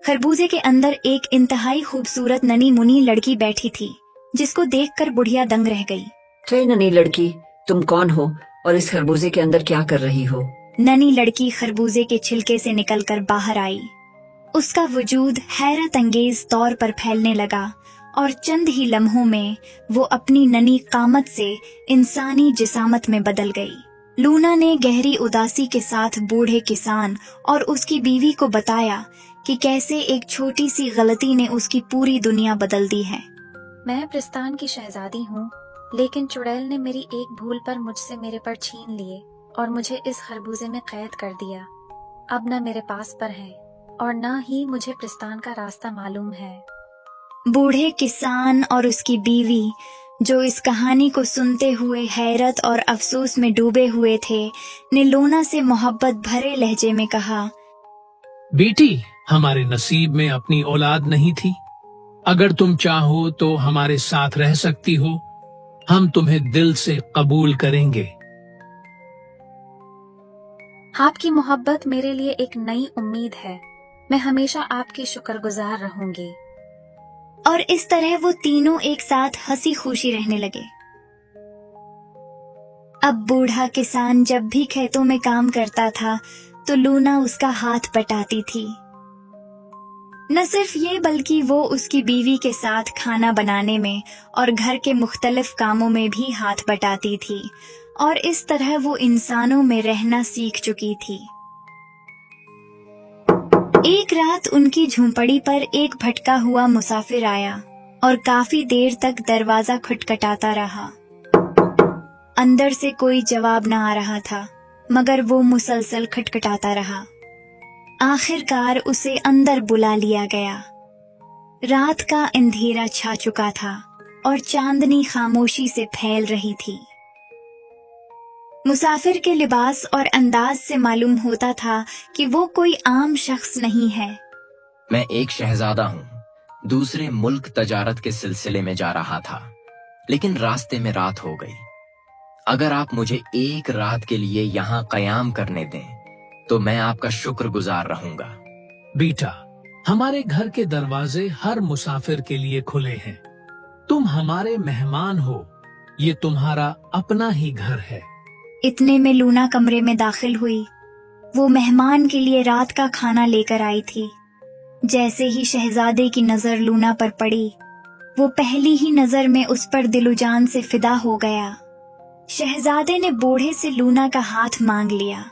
खरबूजे के अंदर एक इंतहाई खूबसूरत ननी मुनी लड़की बैठी थी, जिसको देखकर बुढ़िया दंग रह गई। हे ननी लड़की, तुम कौन हो और इस खरबूजे के अंदर क्या कर रही हो? ननी लड़की खरबूजे के छिलके से निकलकर बाहर आई। उसका वजूद हैरत अंगेज तौर पर फैलने लगा और चंद ही लम्हों में वो अपनी ननी कामत से इंसानी जिसामत में बदल गई। लूना ने गहरी उदासी के साथ बूढ़े किसान और उसकी बीवी को बताया कि कैसे एक छोटी सी गलती ने उसकी पूरी दुनिया बदल दी है। मैं प्रिस्तान की शहजादी हूँ, लेकिन चुड़ैल ने मेरी एक भूल पर मुझसे मेरे पर छीन लिए और मुझे इस खरबूजे में कैद कर दिया। अब न मेरे पास पर है और न ही मुझे प्रिस्तान का रास्ता मालूम है। बूढ़े किसान और उसकी बीवी, जो इस कहानी को सुनते हुए हैरत और अफसोस में डूबे हुए थे, ने लूना से मोहब्बत भरे लहजे में कहा, बेटी, हमारे नसीब में अपनी औलाद नहीं थी। अगर तुम चाहो तो हमारे साथ रह सकती हो। हम तुम्हें दिल से कबूल करेंगे। आपकी मोहब्बत मेरे लिए एक नई उम्मीद है। मैं हमेशा आपकी शुक्रगुजार रहूंगी। और इस तरह वो तीनों एक साथ हंसी खुशी रहने लगे। अब बूढ़ा किसान जब भी खेतों में काम करता था तो लूना उसका हाथ बटाती थी। न सिर्फ ये बल्कि वो उसकी बीवी के साथ खाना बनाने में और घर के मुख्तलिफ कामों में भी हाथ बटाती थी और इस तरह वो इंसानों में रहना सीख चुकी थी। एक रात उनकी झोंपड़ी पर एक भटका हुआ मुसाफिर आया और काफी देर तक दरवाजा खटखटाता रहा। अंदर से कोई जवाब न आ रहा था, मगर वो मुसलसल खटखटाता रहा। आखिरकार उसे अंदर बुला लिया गया। रात का अंधेरा छा चुका था और चांदनी खामोशी से फैल रही थी। मुसाफिर के लिबास और अंदाज से मालूम होता था कि वो कोई आम शख्स नहीं है। मैं एक शहजादा हूँ, दूसरे मुल्क तजारत के सिलसिले में जा रहा था, लेकिन रास्ते में रात हो गई। अगर आप मुझे एक रात के लिए यहाँ कयाम करने दें तो मैं आपका शुक्रगुजार रहूंगा। बेटा, हमारे घर के दरवाजे हर मुसाफिर के लिए खुले हैं। तुम हमारे मेहमान हो, ये तुम्हारा अपना ही घर है। इतने में लूना कमरे में दाखिल हुई। वो मेहमान के लिए रात का खाना लेकर आई थी। जैसे ही शहजादे की नजर लूना पर पड़ी, वो पहली ही नजर में उस पर दिलो-जान से फिदा हो गया। शहजादे ने बूढ़े से लूना का हाथ मांग लिया